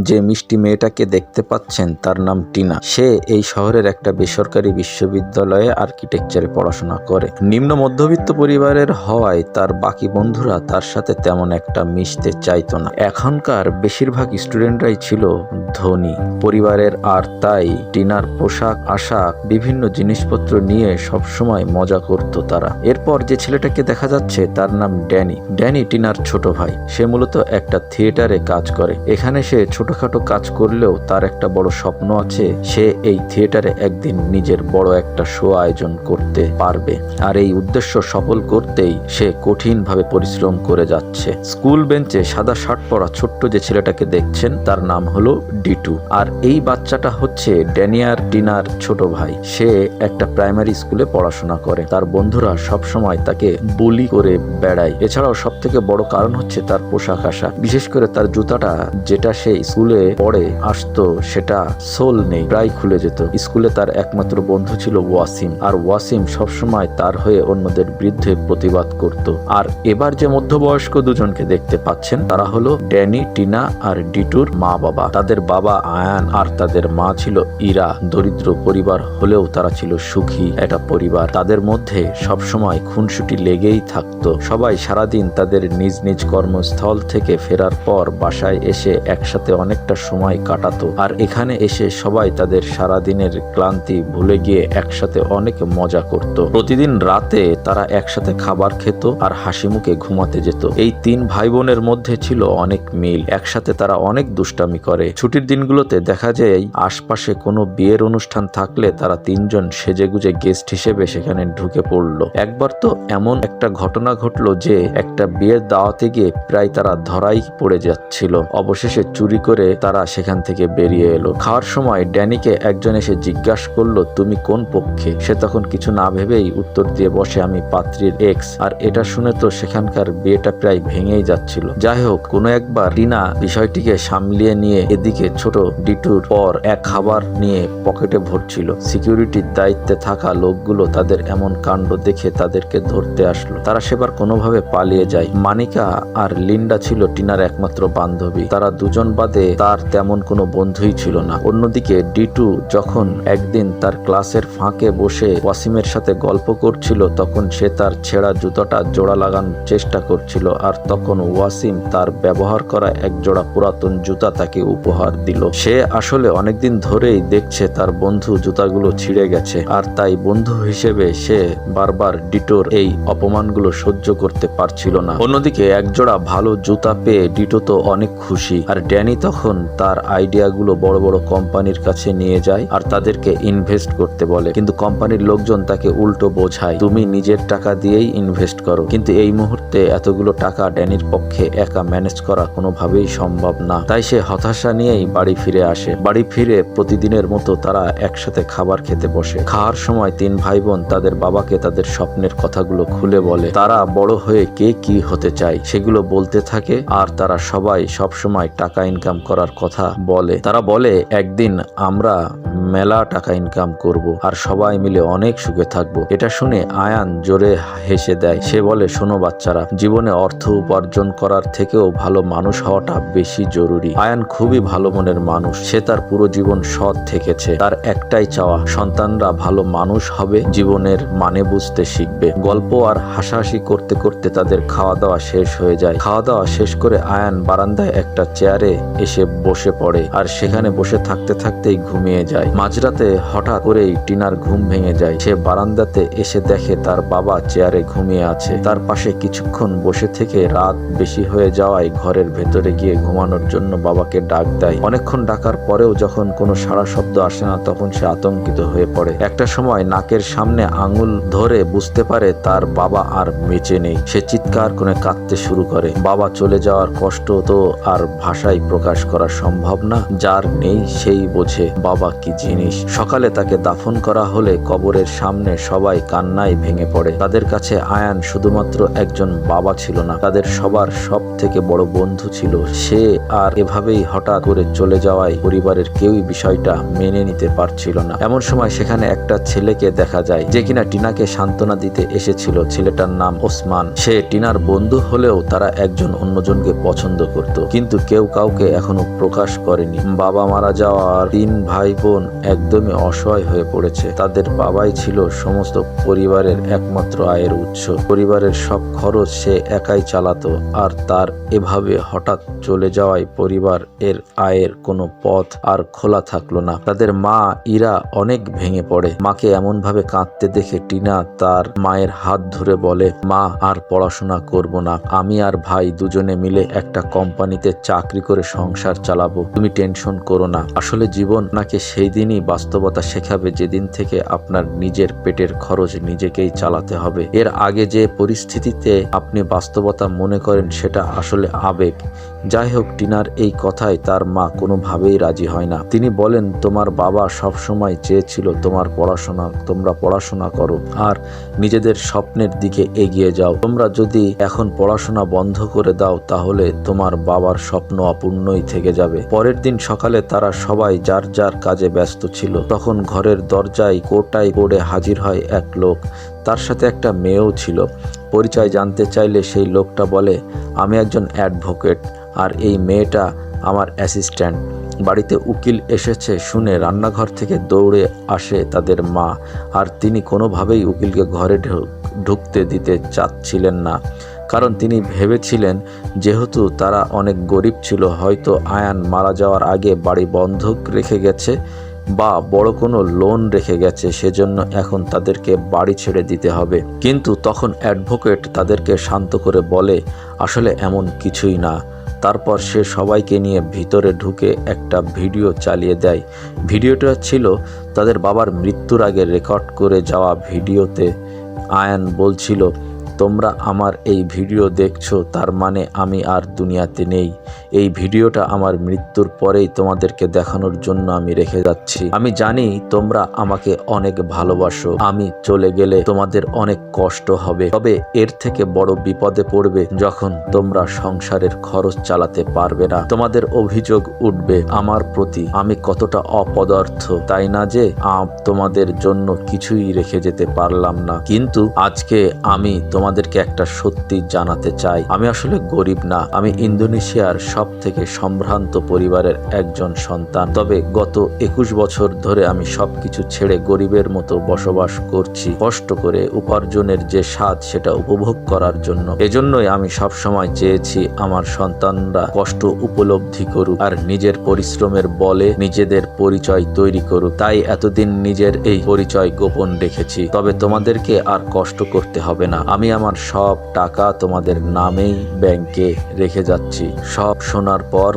যে মিষ্টি মেয়েটাকে দেখতে পাচ্ছেন তার নাম টিনা। সে এই শহরের একটা বেসরকারি বিশ্ববিদ্যালয়ে আর্কিটেকচারে পড়াশোনা করে। নিম্ন মধ্যবিত্ত পরিবারের হওয়ায় তার বাকি বন্ধুরা তার সাথে তেমন একটা মিশতে চাইতো না। এখনকার বেশিরভাগ স্টুডেন্টরাই ছিল ধনী পরিবারের, আর তাই টিনার পোশাক আশাক বিভিন্ন জিনিসপত্র নিয়ে সবসময় মজা করত তারা। এরপর যে ছেলেটাকে দেখা যাচ্ছে তার নাম ড্যানি। ড্যানি টিনার ছোট ভাই। সে মূলত একটা থিয়েটারে কাজ করে। এখানে সে ছোটখাটো কাজ করলেও তার একটা বড় স্বপ্ন আছে, সে এই থিয়েটারে একদিন নিজের বড় একটা শো আয়োজন করতে পারবে। আর এই উদ্দেশ্য সফল করতেই সে কঠিনভাবে পরিশ্রম করে যাচ্ছে। স্কুল বেঞ্চে সাদা শার্ট পরা ছোট্ট যে ছেলেটাকে দেখছেন তার নাম হলো ডিটু। আর এই বাচ্চাটা হচ্ছে ড্যানিয়ার টিনার ছোট ভাই। সে একটা প্রাইমারি স্কুলে পড়াশোনা করে। তার বন্ধুরা সবসময় তাকে বুলি করে বেড়ায়। এছাড়াও সব থেকে বড় কারণ হচ্ছে তার পোশাক আশাক, বিশেষ করে তার জুতাটা, যেটা সে স্কুলে পড়ে আসতো সেটা সোল নেই, প্রায় খুলে যেত। স্কুলে তার একমাত্র বন্ধু ছিল ওয়াসিম, আর ওয়াসিম সবসময় তার হয়ে অন্যদের বিরুদ্ধে প্রতিবাদ করত। আর এবার যে মধ্যবয়স্ক দুজনকে দেখতে পাচ্ছেন তারা হলো ড্যানি, টিনা আর ডিটুর মা বাবা। তাদের বাবা আয়ান আর তাদের মা ছিল ইরা। দরিদ্র পরিবার হলেও তারা ছিল সুখী একটা পরিবার। তাদের মধ্যে সবসময় খুনসুটি লেগেই থাকতো। সবাই সারাদিন তাদের নিজ নিজ কর্মস্থল থেকে ফেরার পর বাসায় এসে একসাথে অনেকটা সময় কাটাতো। আর এখানে এসে সবাই তাদের সারাদিনের ক্লান্তি ভুলে গিয়ে একসাথে অনেক মজা করত। প্রতিদিন রাতে তারা একসাথে খাবার খেত আর হাসি মুখে ঘুমাতে যেত। এই তিন ভাই বোনের মধ্যে ছিল অনেক মিল। একসাথে তারা অনেক দুষ্টামি করে। ছুটির দিনগুলোতে দেখা যায় আশপাশে কোনো বিয়ের অনুষ্ঠান থাকলে তারা তিনজন সেজেগুজে গেস্ট হিসেবে সেখানে ঢুকে পড়লো। একবার তো এমন একটা ঘটনা ঘটলো যে একটা বিয়ের দাওয়াতে গিয়ে প্রায় তারা ধরাই পড়ে যাচ্ছিল। অবশেষে চুরি করে তারা সেখান থেকে বেরিয়ে এলো। খাওয়ার সময় ড্যানিকে একজন এসে জিজ্ঞাসা করলো, তুমি কোন পক্ষে? সে তখন কিছু না ভেবেই উত্তর দিয়ে বসে, আমি পাত্রীর এক্স। আর এটা শুনে তো সেখানকার বিয়েটা প্রায় ভেঙেই যাচ্ছিল। যাই হোক, কোনো একবার টিনা বিষয়টিকে সামলিয়ে নিয়ে এদিকে ছোট ডিটুর পর এক খাবার নিয়ে পকেটে ভরছিল। সিকিউরিটির দায়িত্বে থাকা লোকগুলো তাদের এমন কাণ্ড দেখে তাদেরকে ধরতে আসলো। তারা সেবার কোনোভাবে পালিয়ে যায়। মানিকা আর লিন্ডা ছিল টিনার একমাত্র বান্ধবী। তারা দুজন বাদে তার তেমন কোনো বন্ধুই ছিল না। অন্যদিকে ডিটু যখন একদিন তার ক্লাসের ফাঁকে বসে ওয়াসিমের সাথে গল্প করছিল তখন সে তার ছেঁড়া জুতোটা জোড়া লাগানোর চেষ্টা করছিল। আর তখন ওয়াসিম তার ব্যবহার করা এক জোড়া পুরাতন জুতা তাকে উপহার দিল। সে আসলে অনেকদিন ধরেই দেখছে তার বন্ধু জুতাগুলো ছিঁড়ে গেছে, আর তাই বন্ধু হিসেবে সে বারবার ডিটোর এই অপমানগুলো সহ্য করতে পারছিল না। অন্যদিকে একজোড়া ভালো জুতা পেয়ে ডিটো তো অনেক খুশি। আর ড্যানি তখন তার আইডিয়াগুলো বড় বড় কোম্পানির কাছে নিয়ে যায় আর তাদেরকে ইনভেস্ট করতে বলে। কিন্তু কোম্পানির লোকজন তাকে উল্টো বোঝায়, তুমি নিজের টাকা দিয়েই ইনভেস্ট করো। কিন্তু এই মুহূর্তে এতগুলো টাকা ড্যানির পক্ষে একা ম্যানেজ করা কোনোভাবেই সম্ভব না। তাই সে হতাশা নিয়েই বাড়ি ফিরে আসে। বাড়ি ফিরে প্রতিদিনের মতো তারা একসাথে খাবার খেতে বসে। খাওয়ার সময় তিন ভাই বোন তাদের বাবাকে তাদের স্বপ্নের কথাগুলো খুলে বলে। তারা বড় হয়ে কে কি হতে চায় সেগুলো বলতে থাকে। আর তারা সবাই সবসময় টাকা ইনকাম করার কথা বলে। তারা বলে, একদিন আমরা মেলা টাকা ইনকাম করব আর সবাই মিলে অনেক সুখে থাকবো। এটা শুনে আয়ান জোরে হেসে দেয়। সে বলে, শোনো বাচ্চারা, জীবনে অর্থ উপার্জন করার থেকেও ভালো মানুষ হওয়াটা বেশি জরুরি। আয়ান খুবই ভালো মনের মানুষ। সে তার পুরো জীবন সৎ থেকেছে। তার একটাই চাওয়া, সন্তানরা ভালো মানুষ হবে, জীবনের মানে বুঝতে শিখবে। গল্প আর হাসাহাসি করতে করতে তাদের খাওয়া দাওয়া শেষ হয়ে যায়। খাওয়া দাওয়া শেষ করে আয়ান বারান্দায় একটা চেয়ারে এসে বসে পড়ে আর সেখানে বসে থাকতে থাকতেই ঘুমিয়ে যায়। মাঝরাতে হঠাৎ করেই টিনার ঘুম ভেঙে যায়। সে বারান্দাতে এসে দেখে তার বাবা চেয়ারে ঘুমিয়ে আছে। তার পাশে কিছুক্ষণ বসে থেকে রাত বেশি হয়ে যাওয়ায় ঘরের ভেতরে গিয়ে ঘুমানোর জন্য বাবাকে ডাক দেয়। অনেকক্ষণ ডাকার পরেও যখন কোনো সাড়া শব্দ আসে না তখন সে আতঙ্কিত হয়ে পড়ে। একটা সময় নাকের সামনে আঙুল ধরে বুঝতে পারে তার বাবা আর বেঁচে নেই। সে চিৎকার করে কাঁদতে শুরু করে। বাবা চলে যাওয়ার কষ্ট তো আর ভাষায় প্রকাশ করা সম্ভব না। যার নেই সেই বোঝে বাবা কি জিনিস। সকালে তাকে দাফন করা হলে কবরের সামনে সবাই কান্নায় ভেঙে পড়ে। তাদের কাছে আয়ান শুধুমাত্র একজন বাবা ছিল না, তাদের সবার সব থেকে বড় বন্ধু ছিল। সে আর এভাবেই হঠাৎ করে চলে যাওয়ায় পরিবারের কেউই বিষয়টা মেনে নিতে পারছিল না। এমন সময় সেখানে একটা ছেলেকে দেখা যায় যে কিনা টিনাকে সান্ত্বনা দিতে এসেছিল। ছেলেটার নাম ওসমান। সে টিনার বন্ধু হলেও তারা একজন অন্যজনকে পছন্দ করত, কিন্তু কেউ কাউকে এখন এখনো প্রকাশ করেনি। বাবা মারা যাওয়ার 3 ভাই বোন একদমই অসহায় হয়ে পড়েছে। তাদের বাবাই ছিল সমস্ত পরিবারের একমাত্র আয়ের উৎস। পরিবারের সব খরচ সে একাই চালাতো, আর তার এভাবে হঠাৎ চলে যাওয়ায় পরিবার এর আয়ের কোনো পথ আর খোলা থাকলো না। তাদের মা ইরা অনেক ভেঙে পড়ে। মাকে এমন ভাবে কাঁদতে দেখে টিনা তার মায়ের হাত ধরে বলে, মা আর পড়াশোনা করব না, আমি আর ভাই দুজনে মিলে একটা কোম্পানিতে চাকরি করে সংসার চালাবো, তুমি টেনশন করো না। আসলে জীবন নাকি সেই দিনই বাস্তবতা শেখাবে যেদিন থেকে আপনার নিজের পেটের খরচ নিজেকেই চালাতে হবে। এর আগে যে পরিস্থিতিতে আপনি বাস্তবতা মনে করেন সেটা আসলে আবেগ। যাই হোক, টিনার এই কথায় তার মা কোনোভাবেই রাজি হয় না। তিনি বলেন, তোমার বাবা সবসময় চেয়েছিল তোমরা পড়াশোনা করো আর নিজেদের স্বপ্নের দিকে এগিয়ে যাও। তোমরা যদি এখন পড়াশোনা বন্ধ করে দাও তাহলে তোমার বাবার স্বপ্ন অপূর্ণই থেকে যাবে। পরের দিন সকালে তারা সবাই যার যার কাজে ব্যস্ত ছিল। তখন ঘরের দরজায় কোটাই পড়ে হাজির হয় এক লোক। তার সাথে একটা মেয়েও ছিল। পরিচয় জানতে চাইলে সেই লোকটা বলে, আমি একজন অ্যাডভোকেট আর এই মেয়েটা আমার অ্যাসিস্ট্যান্ট। বাড়িতে উকিল এসেছে শুনে রান্নাঘর থেকে দৌড়ে আসে তাদের মা, আর তিনি কোনোভাবেই উকিলকে ঘরে ঢুকতে দিতে চাচ্ছিলেন না। কারণ তিনি ভেবেছিলেন যেহেতু তারা অনেক গরিব ছিল, হয়তো আয়ান মারা যাওয়ার আগে বাড়ি বন্ধক রেখে গেছে বা বড় কোনো লোন রেখে গেছে, সেজন্য এখন তাদেরকে বাড়ি ছেড়ে দিতে হবে। কিন্তু তখন অ্যাডভোকেট তাদেরকে শান্ত করে বলে, আসলে এমন কিছুই না। তারপর সে সবাইকে নিয়ে ভিতরে ঢুকে একটা ভিডিও চালিয়ে দেয়। ভিডিওটা ছিল তাদের বাবার মৃত্যুর আগে রেকর্ড করে যাওয়া ভিডিওতে আয়ান বলছিল, তোমরা আমার এই ভিডিও দেখছো, তার মানে আমি আর দুনিয়াতে নেই। এই ভিডিওটা আমার মৃত্যুর পরেই তোমাদেরকে দেখানোর জন্য আমি রেখে যাচ্ছি। আমি জানি তোমরা আমাকে অনেক ভালোবাসো। আমি চলে গেলে তোমাদের অনেক কষ্ট হবে, তবে এর থেকে বড় বিপদে পড়বে যখন তোমরা সংসারের খরচ চালাতে পারবে না। তোমাদের অভিযোগ উঠবে আমার প্রতি, আমি কতটা অপদার্থ, তাই না যে তোমাদের জন্য কিছুই রেখে যেতে পারলাম না। কিন্তু আজকে আমি তোমাদেরকে একটা সত্যি জানাতে চাই, আমি আসলে গরিব না। আমি ইন্দোনেশিয়ার সব থেকে সম্ভ্রান্ত পরিবারের একজন সন্তান। তবে গত 21 বছর ধরে আমি সবকিছু ছেড়ে গরিবের মতো বসবাস করছি, কষ্ট করে উপার্জনের যে স্বাদ সেটা উপভোগ করার জন্য। এজন্যই আমি সবসময় চেয়েছি আমার সন্তানরা কষ্ট উপলব্ধি করুক আর নিজের পরিশ্রমের বলে নিজেদের পরিচয় তৈরি করুক। তাই এতদিন নিজের এই পরিচয় গোপন রেখেছি। তবে তোমাদেরকে আর কষ্ট করতে হবে না। আমি আমার সব টাকা তোমাদের নামেই ব্যাংকে রেখে যাচ্ছি। সব শোনার পর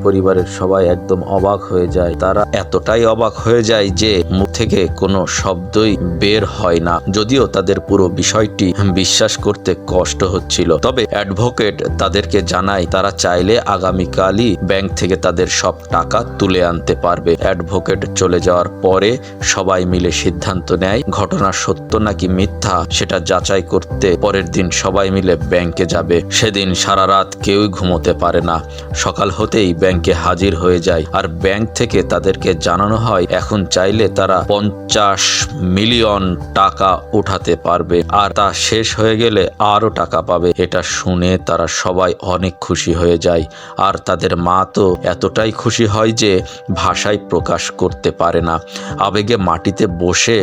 পরিবারের সবাই একদম অবাক হয়ে যায়। তারা এতটাই অবাক হয়ে যায় যে মুখ থেকে কোনো শব্দই বের হয় না। যদিও তাদের পুরো বিষয়টি বিশ্বাস করতে কষ্ট হচ্ছিল। তবে অ্যাডভোকেট তাদেরকে জানায় তারা চাইলে আগামীকালই ব্যাংক থেকে তাদের সব টাকা তুলে আনতে পারবে। অ্যাডভোকেট চলে যাওয়ার পরে সবাই মিলে সিদ্ধান্ত নেয় ঘটনা সত্য নাকি মিথ্যা সেটা যাচাই করতে পরের দিন সবাই মিলে ব্যাংকে যাবে। সেদিন সারা রাত কেউই ঘুমোতে পারে না। সকাল হতেই ব্যাংকে হাজির হয়ে যায় আর ব্যাংক থেকে তাদেরকে জানানো হয় এখন চাইলে তারা 50 মিলিয়ন টাকা উঠাতে পারবে আর তা শেষ হয়ে গেলে আরো টাকা পাবে। এটা শুনে তারা সবাই অনেক খুশি হয়ে যায় আর তাদের মা তো এতটাই খুশি হয় যে ভাষায় প্রকাশ করতে পারে না। আবেগে মাটিতে বসে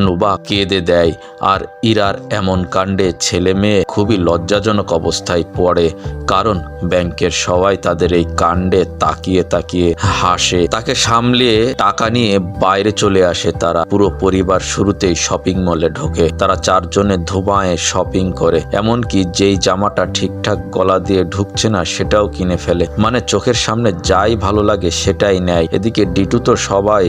নুবা কেঁদে দেয় আর ইরার এমন কাণ্ডে ছেলে মেয়ে খুবই লজ্জাজনক অবস্থায় পড়ে, কারণ ব্যাংকের সবাই তাদের এই কাণ্ডে তাকিয়ে তাকিয়ে হাসে। তাকে সামলিয়ে টাকা নিয়ে বাইরে চলে আসে তারা। পুরো পরিবার শুরুতেই শপিং মলে ঢোকে। তারা 4 জনে ধুমায় শপিং করে, এমনকি যেই জামাটা ঠিকঠাক গলা দিয়ে ঢুকছে না সেটাও কিনে ফেলে। মানে চোখের সামনে যাই ভালো লাগে সেটাই নেয়। এদিকে ডিটু তো সবাই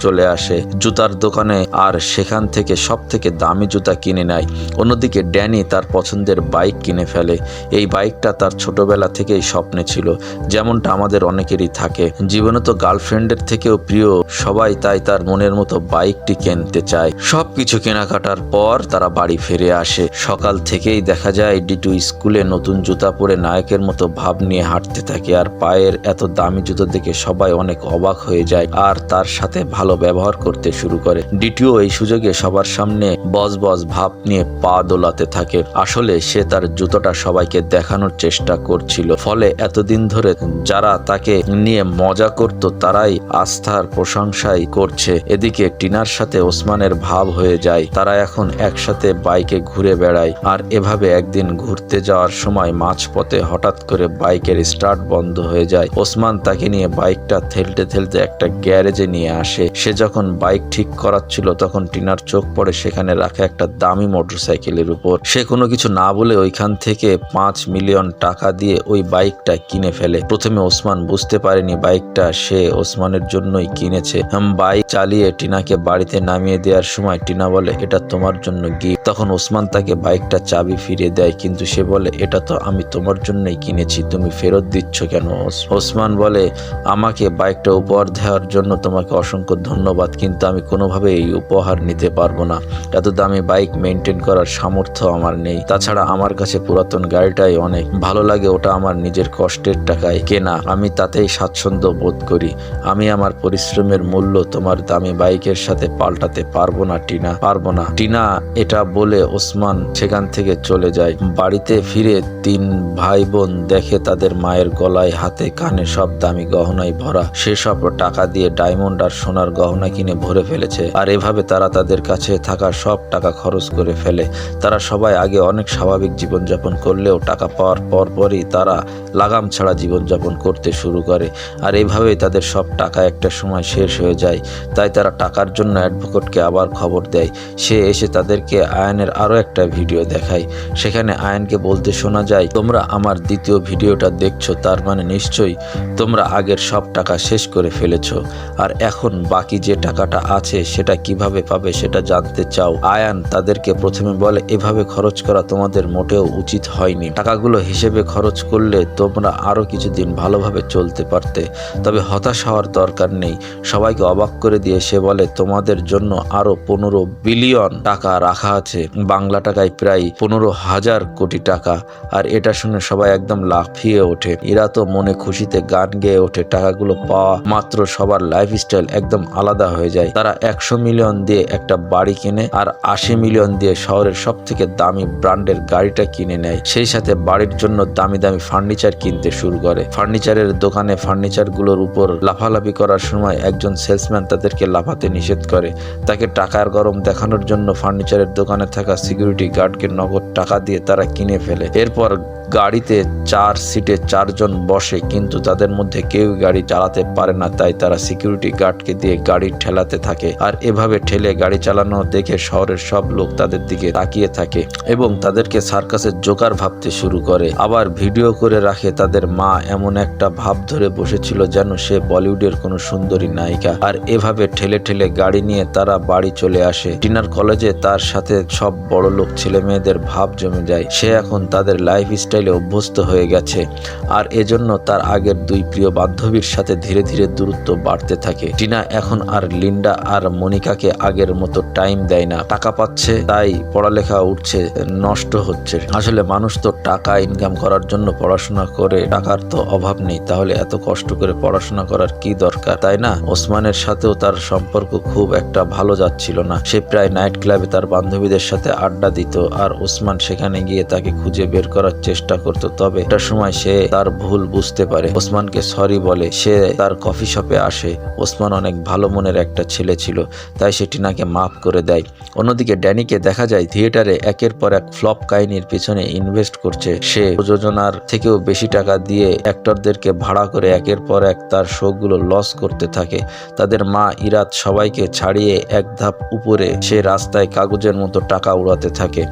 চলে আসে জুতার দোকানে আর সেখান থেকে সব থেকে দামি জুতা কিনে নেয়। অন্যদিকে ড্যানি তার পছন্দের বাইক কিনে ফেলে। এই বাইকটা তার ছোটবেলা থেকেই স্বপ্নে ছিল, যেমনটা আমাদের অনেকেরই থাকে। জীবনে তো গার্লফ্রেন্ডের থেকেও প্রিয় সবাই, তাই তার মনের মতো বাইকটি কিনতে চায়। সবকিছু কেনাকাটার পর তারা বাড়ি ফিরে আসে। সকাল থেকেই দেখা যায় ডিটু স্কুলে নতুন জুতা পরে নায়কের মতো ভাব নিয়ে হাঁটতে থাকে আর পায়ের এত দামি জুতো দেখে সবাই অনেক অবাক হয়ে যায় আর তার সাথে ভালো ব্যবহার করতে শুরু করে। ডিটুও এই সুযোগে সবার সামনে বস ভাব নিয়ে পা দোলাতে থাকে। থাকে। আসলে সে তার জুতোটা সবাইকে দেখানোর চেষ্টা করছিল, ফলে এতদিন ধরে যারা তাকে নিয়ে মজা করত তারাই আস্থার প্রশংসাই করছে। এদিকে টিনার সাথে ওসমানের ভাব হয়ে যায়, তারা এখন একসাথে বাইকে ঘুরে বেড়ায়। আর এভাবে একদিন ঘুরতে যাওয়ার সময় মাঝপথে হঠাৎ করে বাইকের স্টার্ট বন্ধ হয়ে যায়। ওসমান তাকে নিয়ে বাইকটা ঠেলতে ঠেলতে একটা গ্যারেজে নিয়ে আসে। সে যখন বাইক ঠিক করাচ্ছিল তখন টিনার চোখ পড়ে সেখানে রাখা একটা দামি মোটরসাইকেলের উপর। সে কোনো কিছু না বলে ওইখান থেকে 5 মিলিয়ন টাকা দিয়ে ওই বাইকটা কিনে ফেলে। প্রথমে ওসমান বুঝতে পারেনি বাইকটা সে ওসমানের জন্যই কিনেছে। বাইক চালিয়ে টিনাকে বাড়িতে নামিয়ে দেওয়ার সময় টিনা বলে, এটা তোমার জন্য গিফট। তখন ওসমান তাকে বাইকটা চাবি ফিরিয়ে দেয়, কিন্তু সে বলে, এটা তো আমি তোমার জন্যই কিনেছি, তুমি ফেরত দিচ্ছ কেন? ওসমান বলে, আমাকে বাইকটা উপহার দেওয়ার জন্য তোমাকে অসংখ্য ধন্যবাদ, কিন্তু আমি কোনোভাবে এই উপহার নিতে পারবো না। এত দামি বাইক মেনটেন করার সামর্থ্য আমার নেই। তাছাড়া আমার কাছে পুরাতন গাড়িটাই অনেক ভালো লাগে, ওটা আমার নিজের কষ্টের টাকায় কেনা, আমি তাতেই স্বাচ্ছন্দ্য বোধ করি। আমি আমার পরিশ্রমের মূল্য তোমার দামি বাইকের সাথে পাল্টাতে পারবো না টিনা, পারবো না। টিনা এটা বলে ওসমান সেখান থেকে চলে যায়। বাড়িতে ফিরে 3 ভাই বোন দেখে তাদের মায়ের গলায় হাতে কানে সব দামি গহনায় ভরা। সেসব টাকা দিয়ে ডায়মন্ড আর সোনার গহনা কিনে ভরে ফেলেছে। আর এভাবে তারা তাদের কাছে থাকা সব টাকা খরচ করে ফেলে। তারা সবাই আগে অনেক স্বাভাবিক জীবনযাপন করলেও টাকা পাওয়ার পরই তারা লাগাম ছাড়া জীবনযাপন করতে শুরু করে। আর এইভাবেই তাদের সব টাকা একটা সময় শেষ হয়ে যায়। তাই তারা টাকার জন্য অ্যাডভোকেটকে আবার খবর দেয়। সে এসে তাদেরকে আয়ানের আরও একটা ভিডিও দেখায়। সেখানে আয়ানকে বলতে শোনা যায়, তোমরা আমার দ্বিতীয় ভিডিওটা দেখছো, তার মানে নিশ্চয়ই তোমরা আগের সব টাকা শেষ করে ফেলেছো, আর এখন বাকি যে টাকাটা আছে সেটা কিভাবে পাবে সেটা জানতে চাও। আয়ান তাদেরকে প্রথমে বলে, এভাবে খরচ করা তোমাদের মোটেও উচিত হয়নি। টাকাগুলো হিসেবে খরচ করলে তোমরা আরো কিছুদিন ভালোভাবে চলতে পারতে। তবে হতাশ হওয়ার দরকার নেই। সবাইকে অবাক করে দিয়ে সে বলে, তোমাদের জন্য আরো 15 বিলিয়ন টাকা রাখা আছে, বাংলা টাকায় প্রায় 15,000 কোটি টাকা। আর এটা শুনে সবাই একদম লাফিয়ে ওঠে। এরা তো মনে খুশিতে গান গেয়ে ওঠে। টাকাগুলো পাওয়া মাত্র সবার লাইফস্টাইল একদম আলাদা হয়ে যায়। তারা 100 মিলিয়ন দিয়ে একটা বাড়ি কিনে আর 80 মিলিয়ন দিয়ে শহরের সব থেকে দামি ব্র্যান্ডের গাড়িটা কিনে নেয়। সেই সাথে বাড়ির জন্য দামি দামি ফার্নিচার কিনতে শুরু করে। ফার্নিচারের দোকানে ফার্নিচার গুলোর উপর লাফালাফি করার সময় একজন সেলসম্যান তাদেরকে লাফাতে নিষেধ করে। তাকে টাকার গরম দেখানোর জন্য ফার্নিচারের দোকানে থাকা সিকিউরিটি গার্ডকে নগদ টাকা দিয়ে তারা কিনে ফেলে। এরপর গাড়িতে 4 সিটে 4 জন বসে, কিন্তু তাদের মধ্যে কেউ গাড়ি চালাতে পারে না। তাই তারা সিকিউরিটি গার্ডকে দিয়ে গাড়ি ঠেলাতে থাকে। আর এভাবে ঠেলে গাড়ি চালানো দেখে শহরের সব লোক তাদের দিকে তাকিয়ে থাকে এবং তাদেরকে সার্কাসের জোকার ভাবতে শুরু করে। আবার ভিডিও করে রাখে তাদের মা এমন একটা ভাব ধরে বসেছিল যেন সে বলিউডের কোনো সুন্দরী নায়িকা। আর এভাবে ঠেলে ঠেলে গাড়ি নিয়ে তারা বাড়ি চলে আসে। টিনার কলেজে তার সাথে সব বড় লোক ছেলে মেয়েদের ভাব জমে যায়। সে এখন তাদের লাইফ স্টাইলে অভ্যস্ত হয়ে গেছে। আর এজন্য তার আগের 2 প্রিয় বান্ধবীর সাথে ধীরে ধীরে দূরত্ব বাড়তে থাকে। টিনা এখন আর লিন্ডা আর মনিকাকে আগের মতো টাইম দেয় না। টাকা পাচ্ছে তাই পড়ালেখা উঠছে, নষ্ট হচ্ছে। আসলে মানুষ তো টাকা ইনকাম করার জন্য পড়াশোনা করে, টাকার তো অভাব নেই, তাহলে এত কষ্ট করে পড়াশোনা করার কি দরকার, তাই না? ওসমানের সাথেও তার সম্পর্ক খুব একটা ভালো যাচ্ছিল না। সে প্রায় নাইট ক্লাবে তার বান্ধবীদের সাথে আড্ডা দিত, আর ওসমান সেখানে গিয়ে তাকে খুঁজে বের করার চেষ্টা করত। তবে একটা সময় সে তার ভুল বুঝতে পারে, ওসমানকে সরি বলে। সে তার কফি শপে আসে। ওসমান অনেক ভালো মনের একটা ছেলে ছিল, তাই সে টিনাকে মাফ করে দেয়। অন্যদিকে ড্যানিকে দেখা যায় থিয়েটারে একের পর এক ফ্লপ কাহিনীর পিছনে ইনভেস্ট করছে। সে প্রযোজনার থেকেও বেশি টাকা দিয়ে অ্যাক্টরদেরকে ভাড়া করে একের পর এক তার শোগুলো লস করতে থাকে। তাদের মা ইরাত সবাইকে ছাড়িয়ে এক ধাপ উপরে সে রাস্তায় কাগজের মতো টাকা উড়াতে থাকে।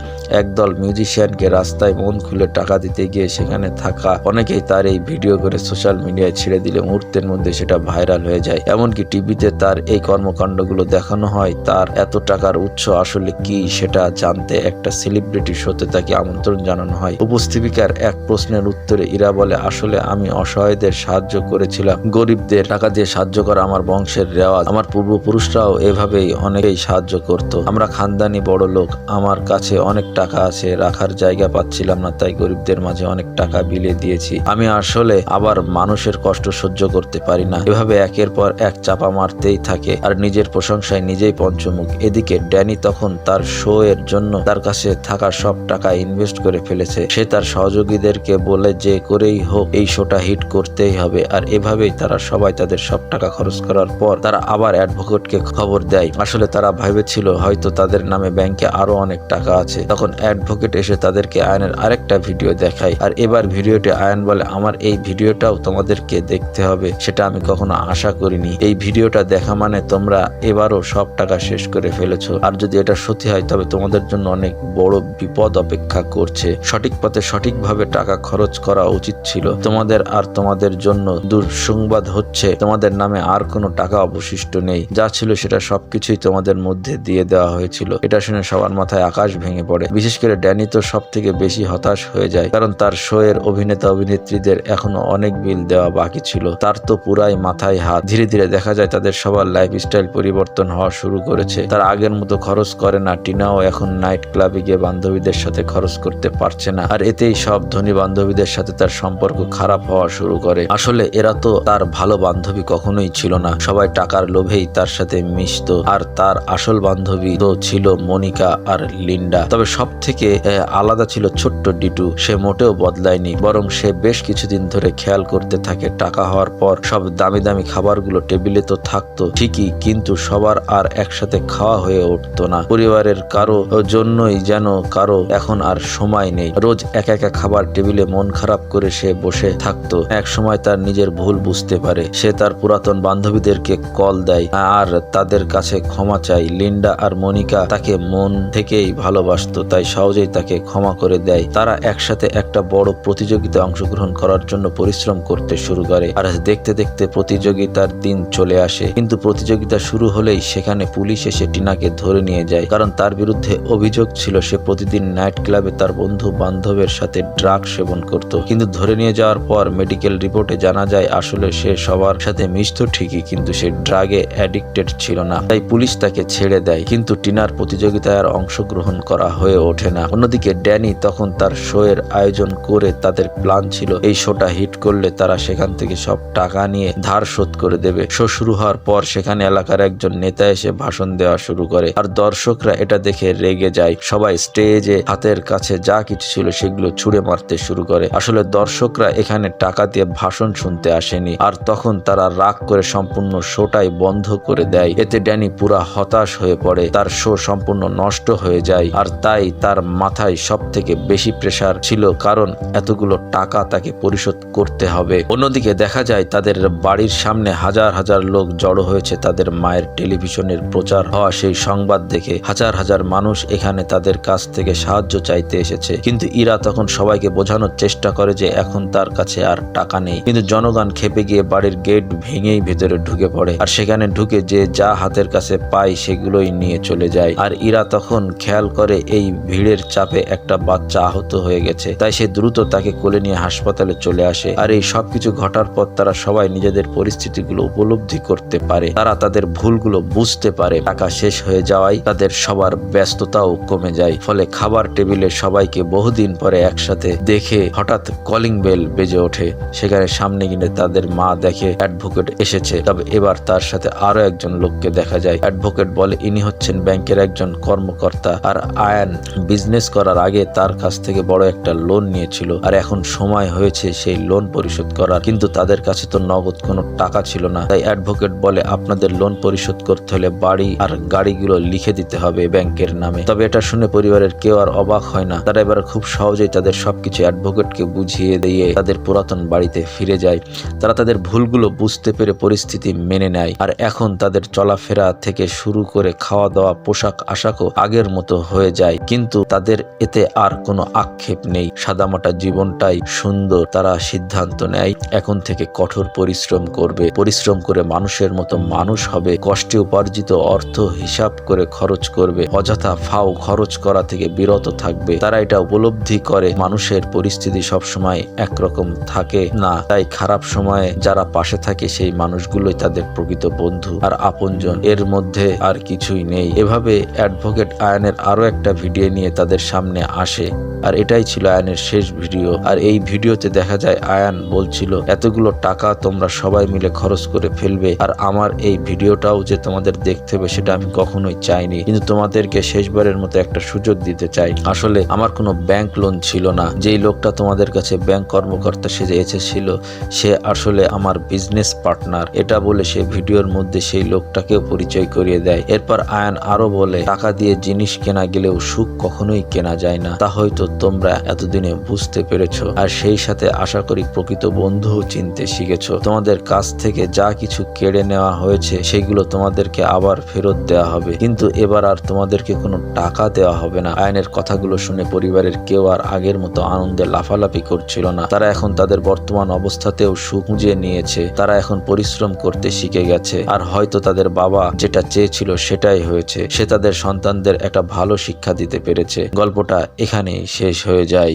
একদল মিউজিশিয়ানকে রাস্তায় মন খুলে টাকা দিতে গিয়ে সেখানে থাকা অনেকেই তার এই ভিডিও করে সোশ্যাল মিডিয়ায় ছেড়ে দিলে মুহূর্তের মধ্যে সেটা ভাইরাল হয়ে যায়। এমনকি টিভিতে তার এই কর্মকাণ্ডগুলো দেখানো হয়। তার এত টাকার উৎস আসলে কি সেটা জানতে একটা সেলিব্রিটি শোতে তাকে আমন্ত্রণ জানানো হয়। উপস্থাপিকার এক প্রশ্নের উত্তরে ইরা বলে, আসলে আমি অসহায়দের সাহায্য করেছিলাম, গরিবদের টাকা দিয়ে সাহায্য করা আমার বংশের রেওয়াজ। আমার পূর্বপুরুষরাও এভাবেই অনেকেই সাহায্য করত। আমরা খানদানি বড় লোক, আমার কাছে অনেক টাকা আছে, রাখার জায়গা পাচ্ছিলাম না, তাই গরিবদের মধ্যবিত্তের মাঝে অনেক টাকা বিলিয়ে দিয়েছি। আমি আসলে আবার মানুষের কষ্ট সহ্য করতে পারি না। এভাবে একের পর এক চাপা মারতেই থাকে আর নিজের প্রশংসায় নিজেই পঞ্চমুখ। এদিকে ড্যানি তখন তার শো এর জন্য তার কাছে থাকা সব টাকা ইনভেস্ট করে ফেলেছে। সে তার সহযোগীদেরকে বলে যে করেই হোক এই শোটা হিট করতেই হবে। আর এভাবেই তারা সবাই তাদের সব টাকা খরচ করার পর তারা আবার অ্যাডভোকেটকে খবর দেয়। আসলে তারা ভেবেছিল হয়তো তাদের নামে ব্যাংকে আরো অনেক টাকা আছে। তখন অ্যাডভোকেট এসে তাদেরকে আয়নের আরেকটা ভিডিও দেখায়। আর এবার ভিডিওটি আয়ন বলে, আমার এই ভিডিওটাও তোমাদেরকে দেখতে হবে, সেটা আমি কখনো আশা করিনি। এই ভিডিওটা দেখা মানে তোমরা এবারও সব টাকা শেষ করে ফেলেছো। আর যদি এটা সত্যি হয় তবে তোমাদের জন্য অনেক বড় বিপদ অপেক্ষা করছে। সঠিক পথে সঠিকভাবে টাকা খরচ করা উচিত ছিল তোমাদের। আর তোমাদের জন্য দুঃসংবাদ হচ্ছে তোমাদের নামে আর কোনো টাকা অবশিষ্ট নেই। যা ছিল সেটা সবকিছুই তোমাদের মধ্যে দিয়ে দেওয়া হয়েছিল। এটা শুনে সবার মাথায় আকাশ ভেঙে পড়ে। বিশেষ করে ড্যানি তো সব থেকে বেশি হতাশ হয়ে যায়, কারণ তার শো এর অভিনেতা অভিনেত্রীদের এখনো অনেক বিল দেওয়া বাকি ছিল। তার তো পুরাই মাথায় হাত। ধীরে ধীরে দেখা যায় তাদের সবার লাইফস্টাইল পরিবর্তন হওয়া শুরু করেছে। তারা আগের মতো খরচ করে না। টিনাও এখন নাইট ক্লাবে গিয়ে বান্ধবীদের সাথে খরচ করতে পারছে না। আর এতেই সব ধনী বান্ধবীদের সাথে তার সম্পর্ক খারাপ হওয়া শুরু করে। আসলে এরা তো তার ভালো বান্ধবী কখনোই ছিল না। সবাই টাকার লোভেই তার সাথে মিশতো। আর তার আসল বান্ধবী তো ছিল মনিকা আর লিন্ডা। তবে সব থেকে আলাদা ছিল ছোট্ট ডিটু। সে মোটেও বদলায়নি, বরং সে বেশ কিছুদিন ধরে খেয়াল করতে থাকে টাকা হওয়ার পর সব দামি দামি খাবারগুলো টেবিলে তো থাকতো ঠিকই, কিন্তু সবার আর একসাথে খাওয়া হয়ে উঠতো না। পরিবারের কারো জন্যই যেন কারো এখন আর সময় নেই। রোজ একা একা খাবার টেবিলে মন খারাপ করে সে বসে থাকতো। এক সময় তার নিজের ভুল বুঝতে পারে। সে তার পুরাতন বান্ধবীদেরকে কল দেয় আর তাদের কাছে ক্ষমা চায়। লিন্ডা আর মনিকা তাকে মন থেকেই ভালোবাসতো, তাই সহজেই তাকে ক্ষমা করে দেয়। তারা একসাথে একটা বড় প্রতিযোগিতায় অংশগ্রহণ করার জন্য পরিশ্রম করতে শুরু করে। আর দেখতে দেখতে প্রতিযোগিতার দিন চলে আসে। কিন্তু প্রতিযোগিতা শুরু হলেই সেখানে পুলিশ এসে টিনাকে ধরে নিয়ে যায়, কারণ তার বিরুদ্ধে অভিযোগ ছিল সে প্রতিদিন নাইট ক্লাবে তার বন্ধু বান্ধবের সাথে ড্রাগ সেবন করত। কিন্তু ধরে নিয়ে যাওয়ার পর মেডিকেল রিপোর্টে জানা যায় আসলে সে সবার সাথে মিশতো ঠিকই, কিন্তু সে ড্রাগে অ্যাডিক্টেড ছিল না। তাই পুলিশ তাকে ছেড়ে দেয়। কিন্তু টিনার প্রতিযোগিতায় আর অংশগ্রহণ করা হয়ে ওঠে না। অন্যদিকে ড্যানি তখন তার শো এর আয়োজন করে তাদের প্ল্যান ছিল এই শোটা হিট করলে তারা সেখান থেকে সব টাকা নিয়ে ধার শোধ করে দেবে। শো শুরু হওয়ার পর সেখানে এলাকার একজন নেতা এসে ভাষণ দেওয়া শুরু করে। আর দর্শকরা এটা দেখে রেগে যায়। সবাই স্টেজে হাতের কাছে যা কিছু ছিল সেগুলো ছুঁড়ে মারতে শুরু করে। আসলে দর্শকরা এখানে টাকা দিয়ে ভাষণ শুনতে আসেনি। আর তখন তারা রাগ করে সম্পূর্ণ শোটাই বন্ধ করে দেয়। এতে ড্যানি পুরা হতাশ হয়ে পড়ে। তার শো সম্পূর্ণ নষ্ট হয়ে যায়। আর তাই তার মাথায় সব থেকে বেশি প্রেসার ছিল, কারণ এতগুলো টাকা তাকে পরিশোধ করতে হবে। অন্যদিকে দেখা যায় তাদের বাড়ির সামনে হাজার হাজার লোক জড়ো হয়েছে তাদের মায়ের টেলিভিশনের প্রচার হওয়া সেই সংবাদ দেখে। হাজার হাজার মানুষ এখানে তাদের কাছ থেকে সাহায্য চাইতে এসেছে। কিন্তু ইরা তখন সবাইকে বোঝানোর চেষ্টা করে যে এখন তার কাছে আর টাকা নেই। কিন্তু জনগণ খেপে গিয়ে বাড়ির গেট ভেঙেই ভেতরে ঢুকে পড়ে। আর সেখানে ঢুকে যে যা হাতের কাছে পায় সেগুলোই নিয়ে চলে যায়। আর ইরা তখন খেয়াল করে এই ভিড়ের চাপে একটা বাচ্চা আহত হয়ে গেছে। তাই সে দ্রুত তাকে কোলে নিয়ে হাসপাতালে চলে আসে। আর এই সবকিছু ঘটার পর তারা সবাই নিজেদের পরিস্থিতিগুলো উপলব্ধি করতে পারে। তারা তাদের ভুলগুলো বুঝতে পারে। টাকা শেষ হয়ে যাওয়ায় তাদের সবার ব্যস্ততাও কমে যায়। ফলে খাবার টেবিলে সবাইকে বহুদিন পরে একসাথে দেখে হঠাৎ কলিং বেল বেজে ওঠে। সেখানে সামনে গিয়ে তাদের মা দেখে অ্যাডভোকেট এসেছে। তবে এবার তার সাথে আরো একজন লোককে দেখা যায়। অ্যাডভোকেট বলে ইনি হচ্ছেন ব্যাংকের একজন কর্মকর্তা। আর আয়ান বিজনেস করার আগে তার কাছ থেকে বড় একটা লোন নিয়েছিল। আর এখন সময় হয়েছে সেই লোন পরিশোধ করার। কিন্তু তাদের কাছে তো নগদ কোনো টাকা ছিল না। তাই অ্যাডভোকেট বলে আপনাদের লোন পরিশোধ করতে হলে বাড়ি আর গাড়িগুলো লিখে দিতে হবে ব্যাংকের নামে। তবে এটা শুনে পরিবারের কেউ আর অবাক হয় না। তারা এবার খুব সহজেই তাদের সবকিছু অ্যাডভোকেটকে বুঝিয়ে দিয়ে তাদের পুরাতন বাড়িতে ফিরে যায়। তারা তাদের ভুলগুলো বুঝতে পেরে পরিস্থিতি মেনে নেয়। আর এখন তাদের চলাফেরা থেকে শুরু করে খাওয়া দাওয়া পোশাক আশাকও আগের মতো হয়ে যায়। কিন্তু তাদের এতে আর কোনো আক্ষেপ নেই। সাদামাটা জীবনটাই সুন্দর। তারা সিদ্ধান্ত নেয় এখন থেকে কঠোর পরিশ্রম করবে। পরিশ্রম করে মানুষের মতো মানুষ হবে। কষ্টে উপার্জিত অর্থ হিসাব করে খরচ করবে। অযথা ফাও খরচ করা থেকে বিরত থাকবে। তারা এটা উপলব্ধি করে মানুষের পরিস্থিতি সবসময় একরকম থাকে না। তাই খারাপ সময়ে যারা পাশে থাকে সেই মানুষগুলোই তাদের প্রকৃত বন্ধু আর আপনজন। এর মধ্যে আর কিছুই নেই। এভাবে অ্যাডভোকেট আয়নের আরো একটা ভিডিও নিয়ে তাদের সামনে আসে। আর এটাই ছিল আয়নের আয়ানের শেষ ভিডিও। আর এই ভিডিওতে দেখা যায় আয়ান বলছিল এতগুলো টাকা তোমরা সবাই মিলে খরচ করে ফেলবে, আর আমার এই ভিডিওটাও যে তোমাদের দেখতে হবে সেটা আমি কখনোই চাইনি, কিন্তু তোমাদেরকে শেষবারের মতো একটা সুযোগ দিতে চাই। আসলে আমার কোনো ব্যাংক লোন ছিল না, যেই লোকটা তোমাদের কাছে ব্যাংক কর্মকর্তা সেজে এসেছিল সে আসলে আমার বিজনেস পার্টনার। এটা বলে সে ভিডিওর মধ্যে সেই লোকটাকেও পরিচয় করিয়ে দেয়। এরপর আয়ান আরো বলে টাকা দিয়ে জিনিস কেনা গেলেও সুখ কখনোই কেনা যায় না, তা হয়তো তোমরা এতদিনে বুঝতে পেরেছো, আর সেই সাথে আশা করি প্রকৃত বন্ধুও চিনতে শিখেছো। তোমাদের কাছ থেকে যা কিছু কেড়ে নেওয়া হয়েছে সেগুলো তোমাদেরকে আবার ফেরত দেওয়া হবে, কিন্তু এবার আর তোমাদেরকে কোনো টাকা দেওয়া হবে না। আয়ানের কথাগুলো শুনে পরিবারের কেউ আর আগের মতো আনন্দে লাফালাফি করছিল না। তারা এখন তাদের বর্তমান অবস্থাতেও সুখ খুঁজে নিয়েছে। তারা এখন পরিশ্রম করতে শিখে গেছে, আর হয়তো তাদের বাবা যেটা চেয়েছিল সেটাই হয়েছে। সে তাদের সন্তানদের একটা ভালো শিক্ষা দিতে পেরেছে। গল্পটা এখানেই শেষ হয়ে যায়।